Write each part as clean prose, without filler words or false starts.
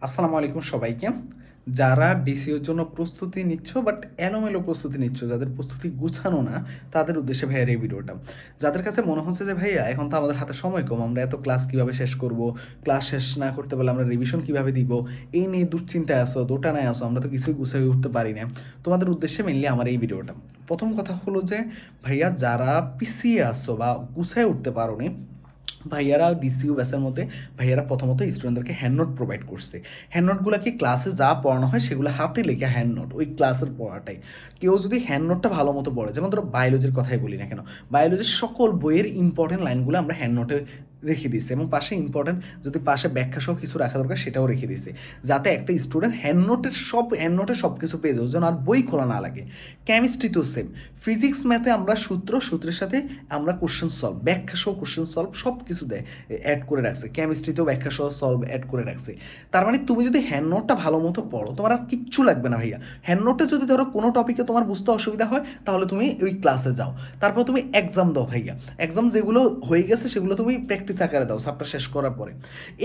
আসসালামু আলাইকুম সবাইকে। যারা ডিসিওর জন্য প্রস্তুতি নিচ্ছ বাট এলোমেলো প্রস্তুতি নিচ্ছ, যাদের প্রস্তুতি গুছানো না, তাদের উদ্দেশ্যে ভাইয়ার এই ভিডিওটা। যাদের কাছে মনে হচ্ছে যে ভাইয়া এখন তো আমাদের হাতে সময় কম, আমরা এত ক্লাস কিভাবে শেষ করব, ক্লাস শেষ না করতে পারলে আমরা রিভিশন কিভাবে দিব, এই নিয়ে দুশ্চিন্তায় আসো, দোটানায় আসো, আমরা তো কিছুই গুছিয়ে উঠতে পারি না, তোমাদের উদ্দেশ্যে মেনলি আমার এই ভিডিওটা। প্রথম কথা হলো যে ভাইয়া যারা পিছিয়ে আসো বা গুছায় উঠতে পারো নি, ভাইয়ারা ডিসিউ ব্যাসের মধ্যে ভাইয়ারা প্রথমত স্টুডেন্টদেরকে হ্যান্ড নোট প্রোভাইড করছে। হ্যান্ড নোটগুলো কি ক্লাসে যা পড়ানো হয় সেগুলো হাতে লেখা হ্যান্ড নোট, ওই ক্লাসের পড়াটাই। কেউ যদি হ্যান্ড নোটটা ভালো মতো পড়ে, যেমন ধরো বায়োলজির কথাই বলি না কেন, বায়োলজির সকল বইয়ের ইম্পর্টেন্ট লাইনগুলো আমরা হ্যান্ড নোটে রেখে দিছি, এবং পাশে ইম্পর্টেন্ট যদি পাশে ব্যাখ্যা সহ কিছু রাখা দরকার সেটাও রেখে দিছি, যাতে একটা স্টুডেন্ট হ্যান্ড নোটে সব কিছু পেয়ে যাও, যেন আর বই খোলা না লাগে। কেমিস্ট্রি তো সেম, ফিজিক্স ম্যাথে আমরা সূত্রের সাথে আমরা কোশ্চেন সলভ, ব্যাখ্যা সহ কোশ্চেন সলভ সব কিছু দেয় অ্যাড করে রাখছে, কেমিস্ট্রিতেও ব্যাখ্যা সহ সলভ অ্যাড করে রাখছে। তার মানে তুমি যদি হ্যান্ড নোটটা ভালো মতো পড়ো, তোমার আর কিচ্ছু লাগবে না ভাইয়া। হ্যান্ড নোটে যদি ধরো কোনো টপিকে তোমার বুঝতে অসুবিধা হয়, তাহলে তুমি ওই ক্লাসে যাও, তারপর তুমি এক্সাম দাও ভাইয়া। এক্সাম যেগুলো হয়ে গেছে সেগুলো তুমি প্র্যাকটিস আকারে দাও সাবটা শেষ করার পরে।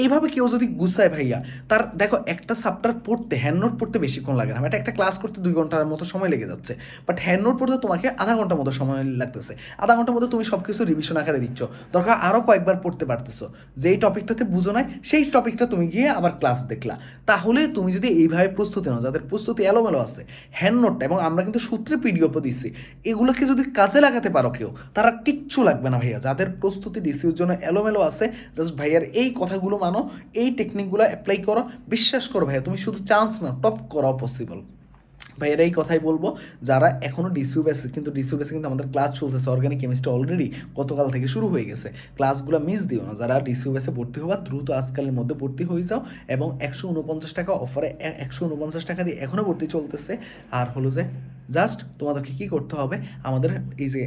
এইভাবে কেউ যদি গুছায় ভাইয়া, তার দেখো একটা সাবটার পড়তে হ্যান্ড নোট পড়তে বেশিক্ষণ লাগে না, এটা একটা ক্লাস করতে 2 ঘন্টার মতো সময় লেগে যাচ্ছে, বাট হ্যান্ড নোট পড়তে তোমাকে আধা ঘন্টার মতো সময় লাগতেছে। আধা ঘন্টার মধ্যে তুমি সব কিছু রিভিশন আকারে দিচ্ছ, দরকার আরও কয়েকবার পড়তে পারতেছো। যেই টপিকটাতে বুঝো নাই সেই টপিকটা তুমি গিয়ে আবার ক্লাস দেখলা। তাহলে তুমি যদি এইভাবে প্রস্তুতি নাও, যাদের প্রস্তুতি এলোমেলো আছে, হ্যান্ড নোটটা, এবং আমরা কিন্তু সূত্রে পিডিএফও দিচ্ছি, এগুলোকে যদি কাজে লাগাতে পারো কেউ, তারা কিচ্ছু লাগবে না ভাইয়া। যাদের প্রস্তুতি ডিসিউর জন্য এলোমেলো আছে, জাস্ট ভাইয়ার এই কথাগুলো মানো, এই টেকনিকগুলো অ্যাপ্লাই করো, বিশ্বাস করো ভাইয়া তুমি শুধু চান্স না টপ করাও পসিবল। ভাইয়ের এই কথাই বলবো, যারা এখনও ডিসিউ বেসে, কিন্তু ডিসিউ বেসে কিন্তু আমাদের ক্লাস চলতেছে, অর্গানিক কেমিস্ট্রি অলরেডি গতকাল থেকে শুরু হয়ে গেছে, ক্লাসগুলো মিস দিও না। যারা ডিসিউ বেসে ভর্তি হবা দ্রুত আজকালের মধ্যে ভর্তি হয়ে যাও, এবং 149 টাকা অফারে, 149 টাকা দিয়ে এখনও ভর্তি চলতেছে। আর হলো যে জাস্ট তোমাদেরকে কী করতে হবে, আমাদের এই যে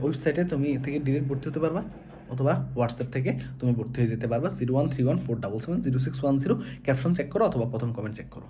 ওয়েবসাইটে তুমি থেকে ডিরেক্ট ভর্তি হতে পারবা, অথবা হোয়াটসঅ্যাপ থেকে তুমি ভর্তি হয়ে যেতে পারবা 0131477061, ক্যাপশন চেক করো অথবা প্রথম কমেন্ট চেক করো।